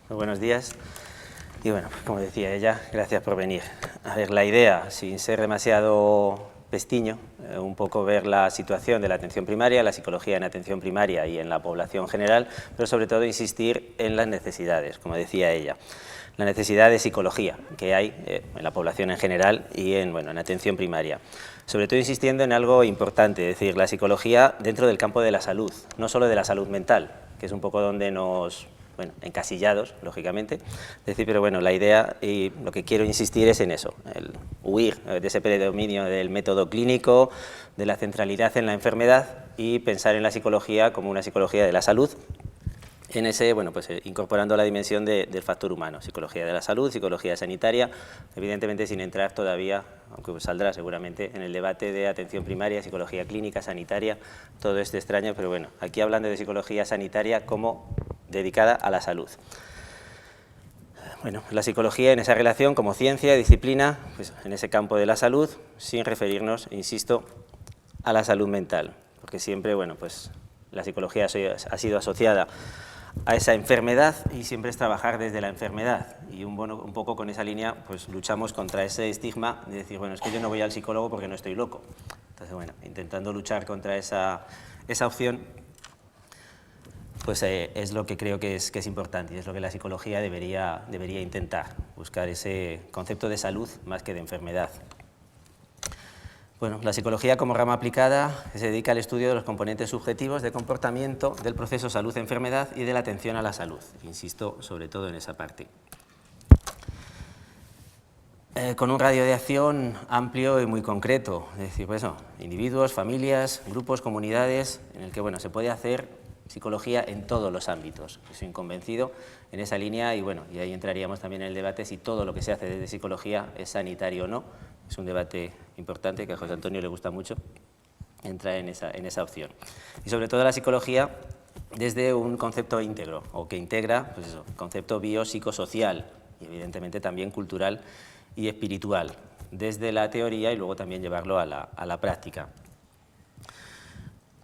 Muy buenos días. Y bueno, como decía ella, gracias por venir. A ver, la idea, sin ser demasiado pestiño, un poco ver la situación de la atención primaria, la psicología en atención primaria y en la población general, pero sobre todo insistir en las necesidades, como decía ella. La necesidad de psicología que hay en la población en general y en atención primaria. Sobre todo insistiendo en algo importante, es decir, la psicología dentro del campo de la salud, no solo de la salud mental, que es un poco donde nos... encasillados, lógicamente, pero la idea y lo que quiero insistir es en eso, el huir de ese predominio del método clínico, de la centralidad en la enfermedad y pensar en la psicología como una psicología de la salud, en ese, incorporando la dimensión del factor humano, psicología de la salud, psicología sanitaria, evidentemente sin entrar todavía, aunque saldrá seguramente en el debate de atención primaria, psicología clínica, sanitaria, todo esto extraño, pero bueno, aquí hablando de psicología sanitaria como dedicada a la salud. Bueno, la psicología en esa relación como ciencia, disciplina, pues en ese campo de la salud, sin referirnos, insisto, a la salud mental, porque siempre, la psicología ha sido asociada a esa enfermedad y siempre es trabajar desde la enfermedad y un poco con esa línea pues luchamos contra ese estigma de decir, es que yo no voy al psicólogo porque no estoy loco. Entonces, intentando luchar contra esa opción, pues es lo que creo que es importante y es lo que la psicología debería intentar, buscar ese concepto de salud más que de enfermedad. Bueno, la psicología como rama aplicada se dedica al estudio de los componentes subjetivos de comportamiento del proceso salud-enfermedad y de la atención a la salud. Insisto sobre todo en esa parte. Con un radio de acción amplio y muy concreto, es decir, individuos, familias, grupos, comunidades, en el que se puede hacer psicología en todos los ámbitos. Soy convencido en esa línea y ahí entraríamos también en el debate si todo lo que se hace desde psicología es sanitario o no. Es un debate importante que a José Antonio le gusta mucho, entra en esa opción. Y sobre todo la psicología desde un concepto íntegro, o que integra concepto biopsicosocial y evidentemente también cultural y espiritual, desde la teoría y luego también llevarlo a la práctica.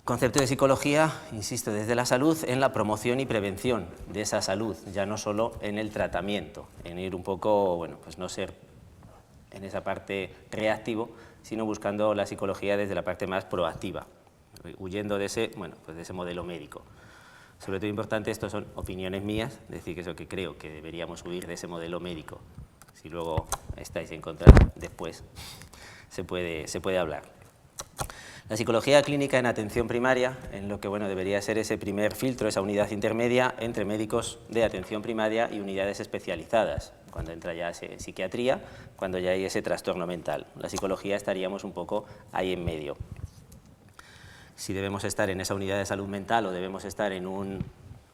Concepto de psicología, insisto, desde la salud en la promoción y prevención de esa salud, ya no solo en el tratamiento, en ir un poco, no ser en esa parte reactivo, sino buscando la psicología desde la parte más proactiva, huyendo de ese modelo médico. Sobre todo importante, esto son opiniones mías, es decir, que es lo que creo que deberíamos huir de ese modelo médico. Si luego estáis en contra, después se puede hablar. La psicología clínica en atención primaria, en lo que debería ser ese primer filtro, esa unidad intermedia entre médicos de atención primaria y unidades especializadas, cuando entra ya psiquiatría, cuando ya hay ese trastorno mental. La psicología estaríamos un poco ahí en medio. Si debemos estar en esa unidad de salud mental o debemos estar en un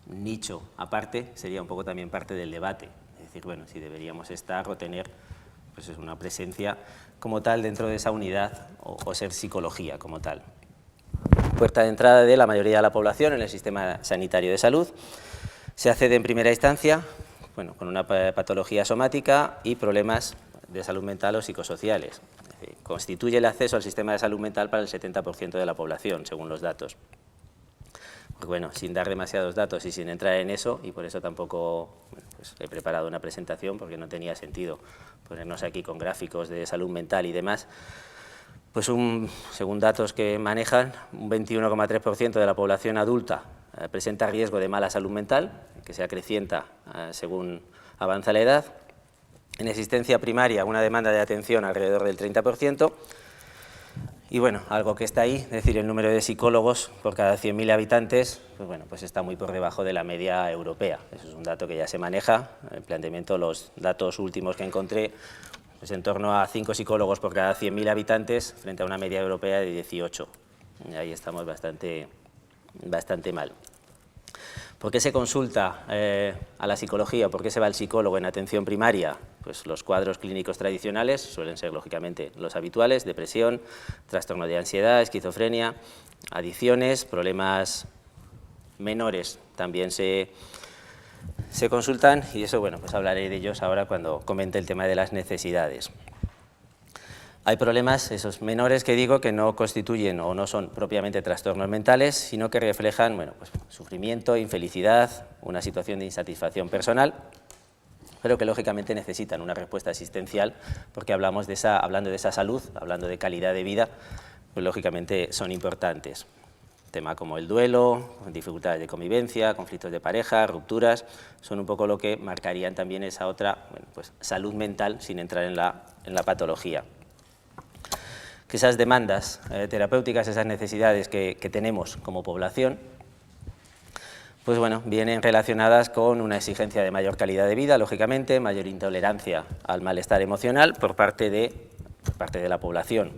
nicho aparte, sería un poco también parte del debate. Es decir, si deberíamos estar o tener una presencia como tal dentro de esa unidad o ser psicología como tal. Puerta de entrada de la mayoría de la población en el sistema sanitario de salud. Se accede en primera instancia con una patología somática y problemas de salud mental o psicosociales. Es decir, constituye el acceso al sistema de salud mental para el 70% de la población, según los datos. Sin dar demasiados datos y sin entrar en eso, y por eso tampoco he preparado una presentación porque no tenía sentido ponernos aquí con gráficos de salud mental y demás, según datos que manejan, un 21,3% de la población adulta presenta riesgo de mala salud mental, que se acrecienta según avanza la edad. En existencia primaria, una demanda de atención alrededor del 30%, y algo que está ahí, es decir, el número de psicólogos por cada 100.000 habitantes, pues está muy por debajo de la media europea. Eso es un dato que ya se maneja. El planteamiento, los datos últimos que encontré, en torno a 5 psicólogos por cada 100.000 habitantes frente a una media europea de 18. Y ahí estamos bastante mal. ¿Por qué se consulta a la psicología? ¿Por qué se va al psicólogo en atención primaria? Pues los cuadros clínicos tradicionales suelen ser, lógicamente, los habituales: depresión, trastorno de ansiedad, esquizofrenia, adicciones, problemas menores también se consultan, y eso, pues hablaré de ellos ahora cuando comente el tema de las necesidades. Hay problemas, esos menores que digo, que no constituyen o no son propiamente trastornos mentales, sino que reflejan sufrimiento, infelicidad, una situación de insatisfacción personal, pero que lógicamente necesitan una respuesta asistencial, porque hablando de esa salud, hablando de calidad de vida, pues lógicamente son importantes. Temas como el duelo, dificultades de convivencia, conflictos de pareja, rupturas, son un poco lo que marcarían también esa otra, bueno, pues, salud mental sin entrar en la patología. Que esas demandas terapéuticas, esas necesidades que tenemos como población, pues bueno, vienen relacionadas con una exigencia de mayor calidad de vida, lógicamente, mayor intolerancia al malestar emocional por parte de la población.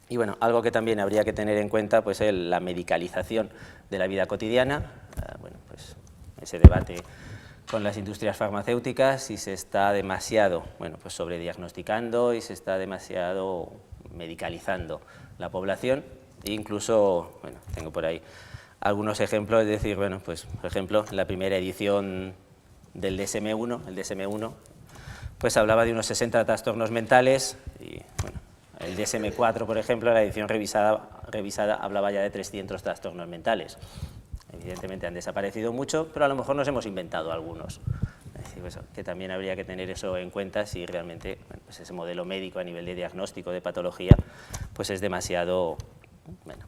Y bueno, algo que también habría que tener en cuenta pues es la medicalización de la vida cotidiana, bueno, pues ese debate con las industrias farmacéuticas, si se está demasiado, bueno, pues sobrediagnosticando y se está demasiado medicalizando la población, e incluso, bueno, tengo por ahí algunos ejemplos, es decir, bueno, pues por ejemplo, en la primera edición del DSM-1, el DSM-1, pues hablaba de unos 60 trastornos mentales y, bueno, el DSM-4, por ejemplo, la edición revisada hablaba ya de 300 trastornos mentales. Evidentemente han desaparecido mucho, pero a lo mejor nos hemos inventado algunos. Es decir, pues, que también habría que tener eso en cuenta si realmente, bueno, pues ese modelo médico a nivel de diagnóstico de patología pues es demasiado, bueno.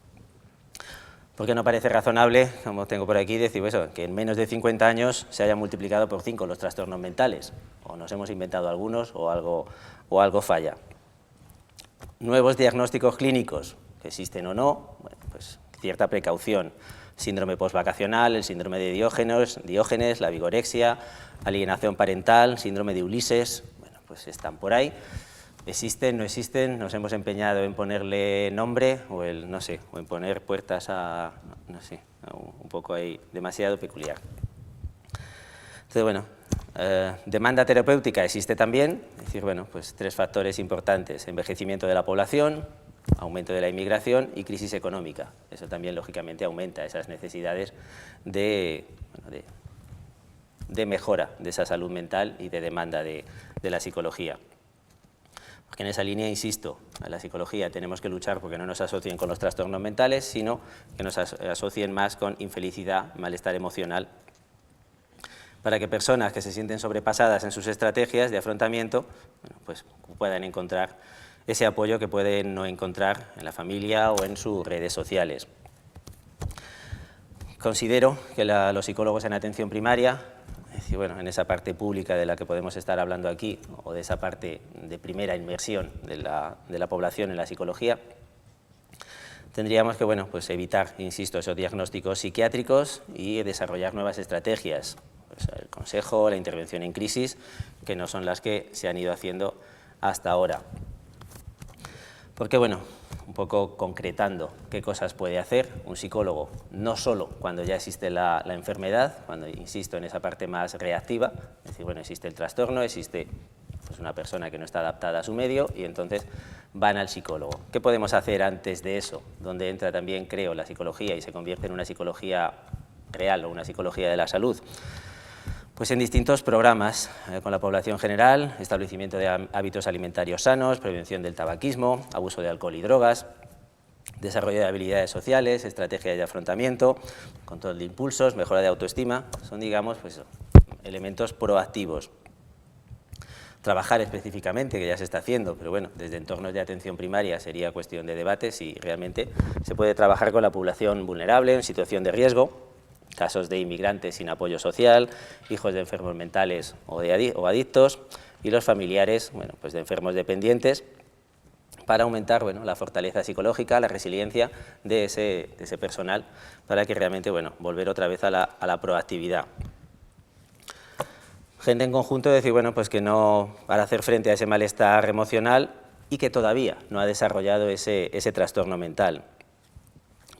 Porque no parece razonable, como tengo por aquí, decir eso, que en menos de 50 años se hayan multiplicado por 5 los trastornos mentales. O nos hemos inventado algunos o algo falla. Nuevos diagnósticos clínicos, que existen o no, bueno, pues cierta precaución. Síndrome postvacacional, el síndrome de Diógenes, la vigorexia, alienación parental, síndrome de Ulises, bueno, pues están por ahí. ¿Existen, no existen? Nos hemos empeñado en ponerle nombre o o en poner puertas a, no sé, un poco ahí demasiado peculiar. Entonces, bueno, demanda terapéutica existe también, es decir, bueno, pues 3 factores importantes: envejecimiento de la población, aumento de la inmigración y crisis económica. Eso también, lógicamente, aumenta esas necesidades de mejora de esa salud mental y de demanda de la psicología. Porque en esa línea, insisto, a la psicología tenemos que luchar porque no nos asocien con los trastornos mentales, sino que nos asocien más con infelicidad, malestar emocional, para que personas que se sienten sobrepasadas en sus estrategias de afrontamiento, bueno, pues puedan encontrar ese apoyo que pueden no encontrar en la familia o en sus redes sociales. Considero que los psicólogos en atención primaria, es decir, bueno, en esa parte pública de la que podemos estar hablando aquí, o de esa parte de primera inmersión de la población en la psicología, tendríamos que, bueno, pues evitar, insisto, esos diagnósticos psiquiátricos y desarrollar nuevas estrategias. Pues el consejo, la intervención en crisis, que no son las que se han ido haciendo hasta ahora. Porque, bueno, un poco concretando qué cosas puede hacer un psicólogo, no solo cuando ya existe la enfermedad, cuando, insisto, en esa parte más reactiva, es decir, bueno, existe el trastorno, existe pues una persona que no está adaptada a su medio y entonces van al psicólogo. ¿Qué podemos hacer antes de eso? Donde entra también, creo, la psicología y se convierte en una psicología real o una psicología de la salud. Pues en distintos programas con la población general, establecimiento de hábitos alimentarios sanos, prevención del tabaquismo, abuso de alcohol y drogas, desarrollo de habilidades sociales, estrategias de afrontamiento, control de impulsos, mejora de autoestima, son, digamos, pues, elementos proactivos. Trabajar específicamente, que ya se está haciendo, pero bueno, desde entornos de atención primaria sería cuestión de debate si realmente se puede trabajar con la población vulnerable en situación de riesgo, casos de inmigrantes sin apoyo social, hijos de enfermos mentales o adictos y los familiares, bueno, pues de enfermos dependientes, para aumentar, bueno, la fortaleza psicológica, la resiliencia de ese personal, para que realmente, bueno, volver otra vez a la proactividad. Gente en conjunto, decir, bueno, pues que no, para hacer frente a ese malestar emocional y que todavía no ha desarrollado ese trastorno mental.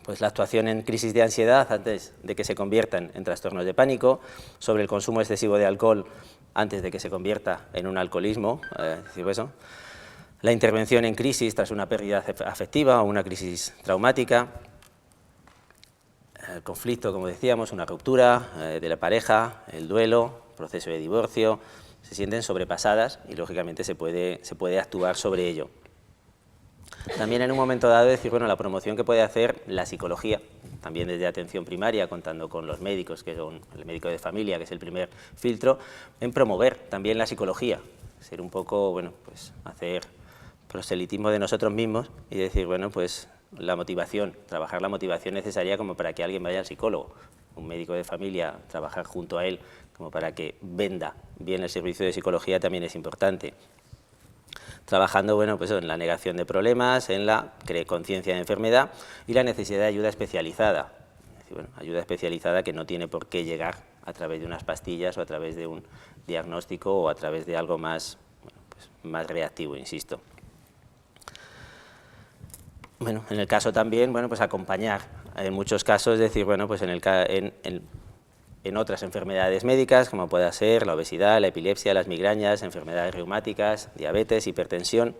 Pues la actuación en crisis de ansiedad antes de que se conviertan en trastornos de pánico, sobre el consumo excesivo de alcohol antes de que se convierta en un alcoholismo, la intervención en crisis tras una pérdida afectiva o una crisis traumática, el conflicto, como decíamos, una ruptura de la pareja, el duelo, proceso de divorcio, se sienten sobrepasadas y lógicamente se puede actuar sobre ello. También en un momento dado decir, bueno, la promoción que puede hacer la psicología, también desde atención primaria, contando con los médicos, que son el médico de familia, que es el primer filtro, en promover también la psicología, ser un poco, bueno, pues hacer proselitismo de nosotros mismos y decir, bueno, pues la motivación, trabajar la motivación necesaria como para que alguien vaya al psicólogo, un médico de familia, trabajar junto a él como para que venda bien el servicio de psicología también es importante. Trabajando, bueno, pues en la negación de problemas, en la conciencia de enfermedad y la necesidad de ayuda especializada. Es decir, bueno, ayuda especializada que no tiene por qué llegar a través de unas pastillas o a través de un diagnóstico o a través de algo más, bueno, pues más reactivo, insisto. Bueno, en el caso también, bueno, pues acompañar, en muchos casos, es decir, bueno, pues en otras enfermedades médicas, como pueda ser la obesidad, la epilepsia, las migrañas, enfermedades reumáticas, diabetes, hipertensión,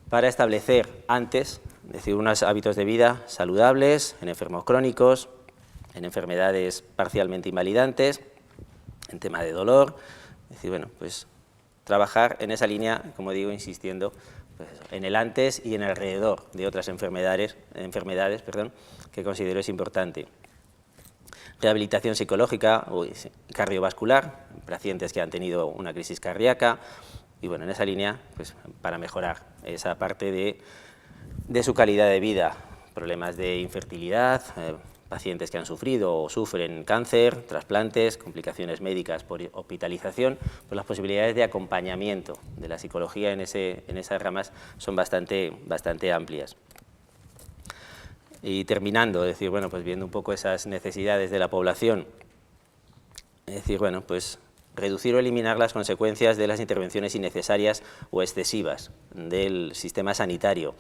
para establecer antes, es decir, unos hábitos de vida saludables en enfermos crónicos, en enfermedades parcialmente invalidantes, en tema de dolor, es decir, bueno, pues trabajar en esa línea, como digo, insistiendo, pues en el antes y en el alrededor de otras enfermedades, que considero es importante. Rehabilitación psicológica o cardiovascular, pacientes que han tenido una crisis cardíaca, y bueno, en esa línea, pues para mejorar esa parte de su calidad de vida, problemas de infertilidad, pacientes que han sufrido o sufren cáncer, trasplantes, complicaciones médicas por hospitalización, pues las posibilidades de acompañamiento de la psicología en esas ramas son bastante amplias. Y terminando, es decir, bueno, pues viendo un poco esas necesidades de la población, es decir, bueno, pues reducir o eliminar las consecuencias de las intervenciones innecesarias o excesivas del sistema sanitario.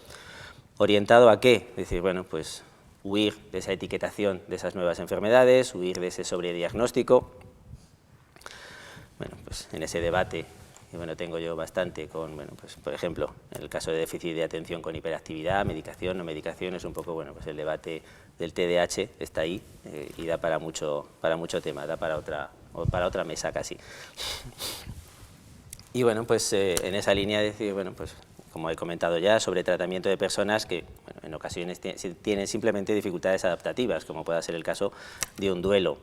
¿Orientado a qué? Es decir, bueno, pues huir de esa etiquetación de esas nuevas enfermedades, huir de ese sobrediagnóstico. Bueno, pues en ese debate, que bueno, tengo yo bastante con, bueno, pues por ejemplo, en el caso de déficit de atención con hiperactividad, medicación, no medicación, es un poco, bueno, pues el debate del TDAH está ahí y da para mucho tema, da para otra mesa casi. Y bueno, pues en esa línea decir, bueno, pues como he comentado ya, sobre tratamiento de personas que bueno, en ocasiones tienen simplemente dificultades adaptativas, como pueda ser el caso de un duelo.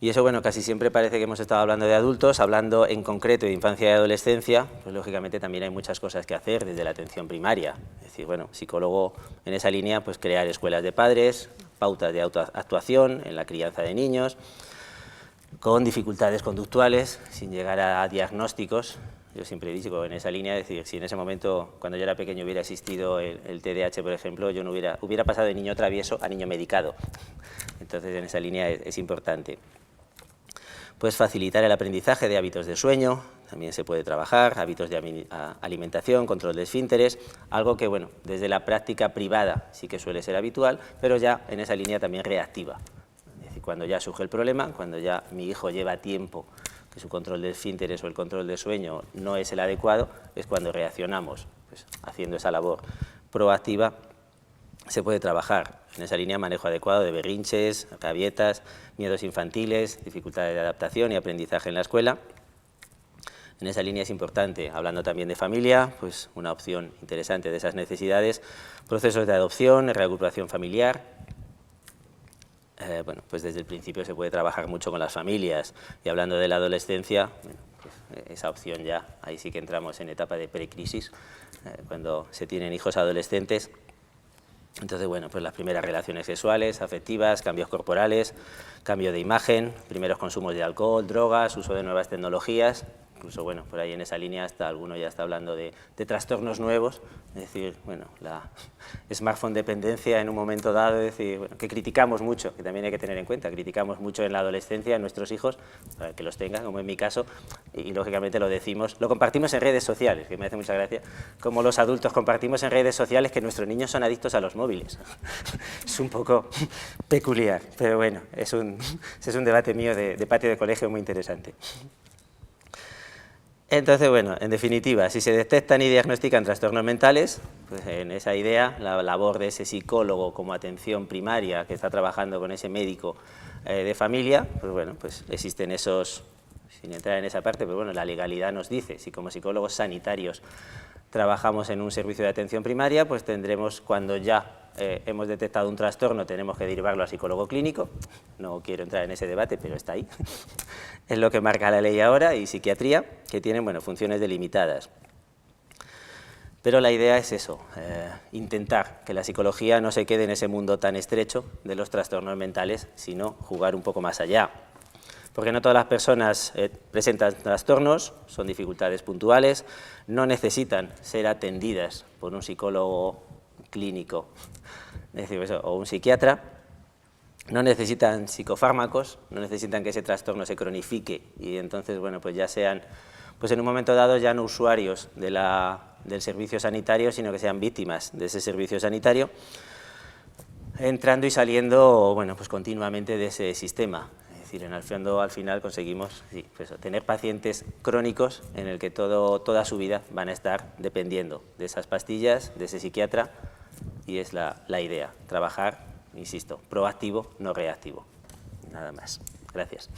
Y eso, bueno, casi siempre parece que hemos estado hablando de adultos, hablando en concreto de infancia y adolescencia, pues lógicamente también hay muchas cosas que hacer desde la atención primaria. Es decir, bueno, psicólogo en esa línea, pues crear escuelas de padres, pautas de autoactuación en la crianza de niños, con dificultades conductuales, sin llegar a diagnósticos. Yo siempre digo en esa línea, es decir, si en ese momento, cuando yo era pequeño, hubiera existido el TDAH, por ejemplo, yo no hubiera pasado de niño travieso a niño medicado. Entonces, en esa línea es importante. Pues facilitar el aprendizaje de hábitos de sueño, también se puede trabajar, hábitos de alimentación, control de esfínteres, algo que, bueno, desde la práctica privada sí que suele ser habitual, pero ya en esa línea también reactiva. Es decir, cuando ya surge el problema, cuando ya mi hijo lleva tiempo que su control de esfínteres o el control de sueño no es el adecuado, es cuando reaccionamos, pues, haciendo esa labor proactiva. Se puede trabajar en esa línea manejo adecuado de berrinches, rabietas, miedos infantiles, dificultades de adaptación y aprendizaje en la escuela. En esa línea es importante, hablando también de familia, pues una opción interesante de esas necesidades, procesos de adopción, reagrupación familiar. Bueno, pues desde el principio se puede trabajar mucho con las familias y hablando de la adolescencia, bueno, pues esa opción ya, ahí sí que entramos en etapa de precrisis, cuando se tienen hijos adolescentes. Entonces, bueno, pues las primeras relaciones sexuales, afectivas, cambios corporales, cambio de imagen, primeros consumos de alcohol, drogas, uso de nuevas tecnologías, incluso, bueno, por ahí en esa línea hasta alguno ya está hablando de trastornos nuevos, es decir, bueno, la smartphone dependencia en un momento dado, es decir, bueno, que criticamos mucho, que también hay que tener en cuenta, criticamos mucho en la adolescencia a nuestros hijos, para que los tengan, como en mi caso, y lógicamente lo decimos, lo compartimos en redes sociales, que me hace mucha gracia, como los adultos compartimos en redes sociales que nuestros niños son adictos a los móviles. Es un poco peculiar, pero bueno, ese es un debate mío de patio de colegio muy interesante. Entonces, bueno, en definitiva, si se detectan y diagnostican trastornos mentales, pues en esa idea, la labor de ese psicólogo como atención primaria que está trabajando con ese médico de familia, pues bueno, pues existen esos, sin entrar en esa parte, pero bueno, la legalidad nos dice, si como psicólogos sanitarios trabajamos en un servicio de atención primaria, pues tendremos, cuando ya hemos detectado un trastorno, tenemos que derivarlo a psicólogo clínico. No quiero entrar en ese debate, pero está ahí. Es lo que marca la ley ahora, y psiquiatría, que tienen, bueno, funciones delimitadas. Pero la idea es eso, intentar que la psicología no se quede en ese mundo tan estrecho de los trastornos mentales, sino jugar un poco más allá. Porque no todas las personas presentan trastornos, son dificultades puntuales, no necesitan ser atendidas por un psicólogo clínico, es decir, eso, o un psiquiatra, no necesitan psicofármacos, no necesitan que ese trastorno se cronifique y entonces, bueno, pues ya sean, pues en un momento dado ya no usuarios del servicio sanitario, sino que sean víctimas de ese servicio sanitario, entrando y saliendo, bueno, pues continuamente de ese sistema. Es decir, en el fondo, al final conseguimos, sí, pues tener pacientes crónicos en el que toda su vida van a estar dependiendo de esas pastillas, de ese psiquiatra, y es la idea, trabajar, insisto, proactivo, no reactivo. Nada más. Gracias.